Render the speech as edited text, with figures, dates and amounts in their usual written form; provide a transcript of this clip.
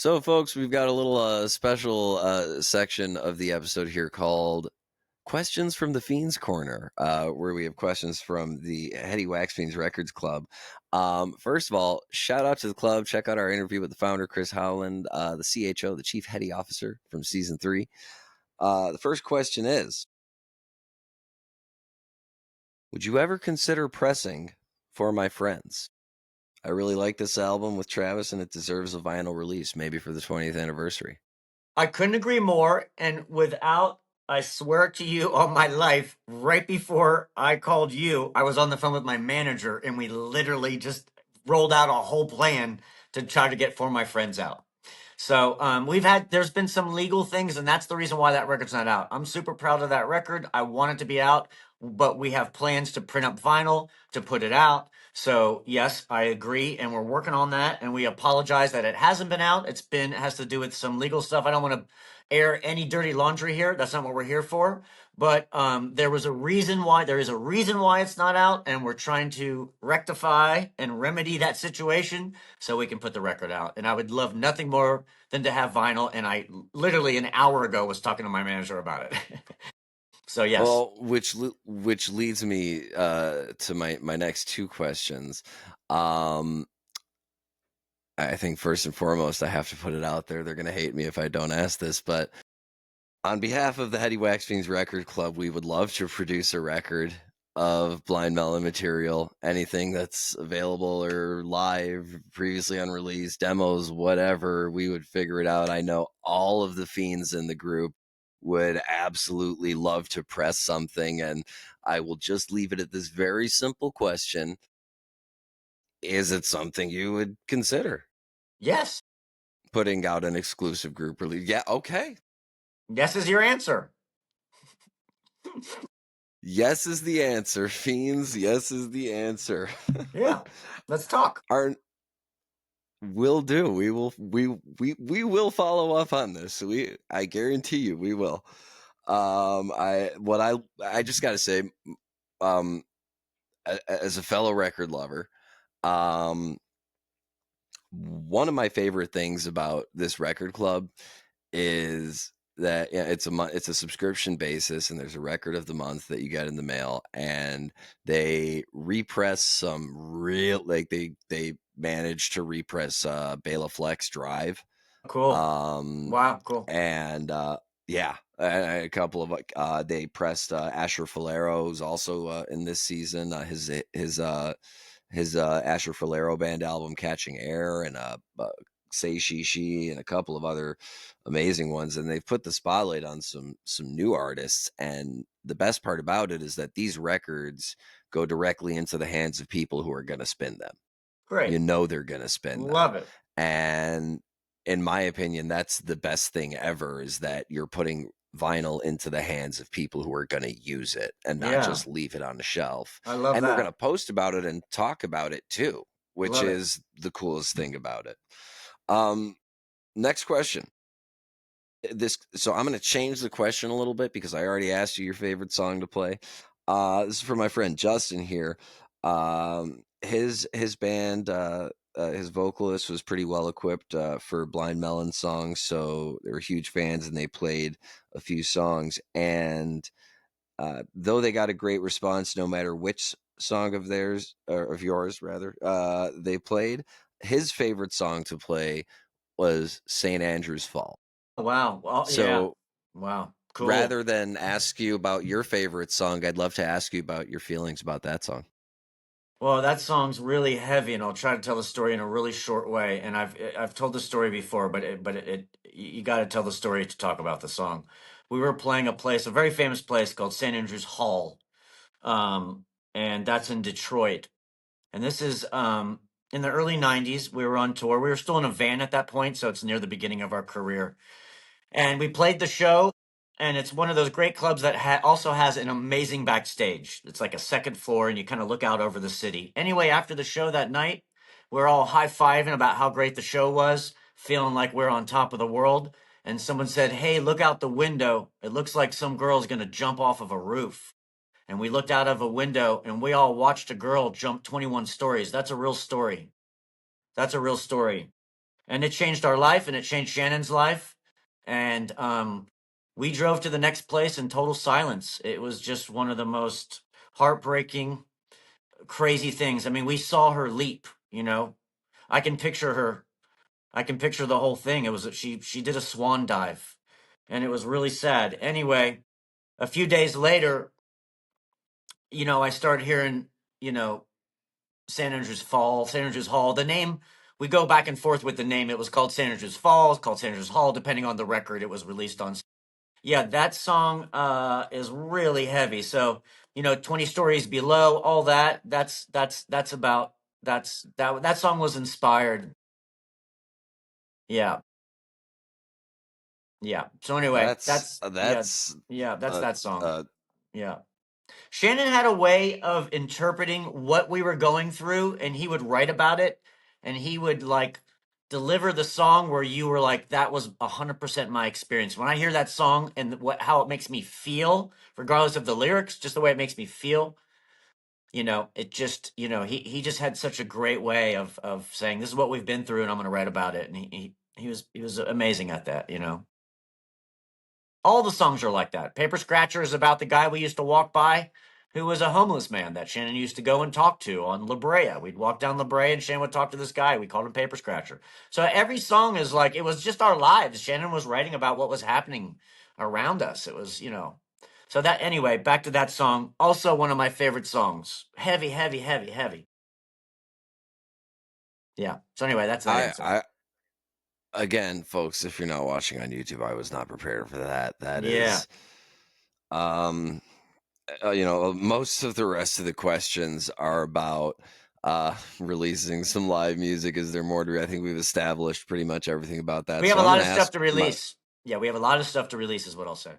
So, folks, we've got a little special section of the episode here called Questions from the Fiends Corner, where we have questions from the Heady Wax Fiends Records Club. First of all, shout out to the club. Check out our interview with the founder, Chris Howland, the CHO, the Chief Heady Officer from Season 3. The first question is, would you ever consider pressing For My Friends? I really like this album with Travis, and it deserves a vinyl release, maybe for the 20th anniversary. I couldn't agree more. And I swear to you on my life, right before I called you, I was on the phone with my manager and we literally just rolled out a whole plan to try to get For My Friends out. So there's been some legal things, and that's the reason why that record's not out. I'm super proud of that record. I want it to be out, but we have plans to print up vinyl to put it out. So yes, I agree, and we're working on that. And we apologize that it hasn't been out. It has to do with some legal stuff. I don't want to air any dirty laundry here. That's not what we're here for. But there is a reason why it's not out, and we're trying to rectify and remedy that situation so we can put the record out. And I would love nothing more than to have vinyl. And I literally an hour ago was talking to my manager about it. So yes. Well, which leads me to my next two questions. I think first and foremost, I have to put it out there. They're going to hate me if I don't ask this, but on behalf of the Heady Wax Fiends Record Club, we would love to produce a record of Blind Melon material, anything that's available or live, previously unreleased, demos, whatever. We would figure it out. I know all of the fiends in the group would absolutely love to press something, and I will just leave it at this very simple question. Is it something you would consider? Yes. Putting out an exclusive group release? Yeah, okay. Yes is your answer. Yes is the answer. Fiends, yes is the answer. Yeah. Let's talk. Will do. We will follow up on this. I guarantee you we will. I just gotta say, as a fellow record lover, one of my favorite things about this record club is that it's a subscription basis, and there's a record of the month that you get in the mail, and they repress some real, like they managed to repress Bela Flex Drive. Cool. Wow, cool. And yeah, a couple of they pressed Asher Falero, who's also in this season, his Asher Falero band album Catching Air, and Say She, and a couple of other amazing ones. And they've put the spotlight on some new artists. And the best part about it is that these records go directly into the hands of people who are going to spin them. Great. You know they're going to spin them. Love it. And in my opinion, that's the best thing ever, is that you're putting vinyl into the hands of people who are going to use it and not just leave it on the shelf. I love and that. We're going to post about it and talk about it too, which Love is the coolest thing about it. Next question. So I'm going to change the question a little bit because I already asked you your favorite song to play. This is for my friend Justin here. His band, his vocalist was pretty well equipped for Blind Melon songs, so they were huge fans, and they played a few songs. And though they got a great response, no matter which song of theirs, or of yours rather, they played, his favorite song to play was St. Andrew's Fall. Wow. Well, So, yeah. Wow. Cool. Rather than ask you about your favorite song, I'd love to ask you about your feelings about that song. Well, that song's really heavy, and I'll try to tell the story in a really short way. And I've told the story before, but you got to tell the story to talk about the song. We were playing a very famous place called St. Andrew's Hall, and that's in Detroit. And this is in the early '90s. We were on tour. We were still in a van at that point, so it's near the beginning of our career. And we played the show, and it's one of those great clubs that also has an amazing backstage. It's like a second floor, and you kind of look out over the city. Anyway, after the show that night, we're all high-fiving about how great the show was, feeling like we're on top of the world. And someone said, "Hey, look out the window. It looks like some girl's going to jump off of a roof." And we looked out of a window, and we all watched a girl jump 21 stories. That's a real story. That's a real story. and it changed our life, and it changed Shannon's life. And we drove to the next place in total silence. It was just one of the most heartbreaking, crazy things. I mean, we saw her leap. You know, I can picture her. I can picture the whole thing. It was she did a swan dive, and it was really sad. Anyway, a few days later, you know, I started hearing, you know, St. Andrews Fall, St. Andrews Hall. The name, we go back and forth with the name. It was called St. Andrews Falls, called St. Andrews Hall, depending on the record it was released on. Yeah, that song is really heavy. So, you know, 20 Stories Below, all that, that's about that song was inspired. Yeah. Yeah. So anyway, That's that's that's uh, that song. uh, Yeah. Shannon had a way of interpreting what we were going through, and he would write about it, and he would like deliver the song where you were like, "That was 100% my experience." When I hear that song and what how it makes me feel, regardless of the lyrics, just the way it makes me feel, you know, it just he just had such a great way of saying, "This is what we've been through, and I'm going to write about it." And he was amazing at that, you know. All the songs are like that. Paper Scratcher is about the guy we used to walk by who was a homeless man that Shannon used to go and talk to on La Brea. We'd walk down La Brea and Shannon would talk to this guy. We called him Paper Scratcher. So every song is like, it was just our lives. Shannon was writing about what was happening around us. It was, you know. So that, anyway, back to that song. Also one of my favorite songs. Heavy, heavy, heavy, heavy. Yeah. So anyway, that's that answer. I again, folks, if you're not watching on YouTube, I was not prepared for that. That Yeah. is, um, you know, most of the rest of the questions are about releasing some live music. Is there more to? I think we've established pretty much everything about that. We have So a I'm lot going of to stuff ask to my release. Yeah, we have a lot of stuff to release, is what I'll say.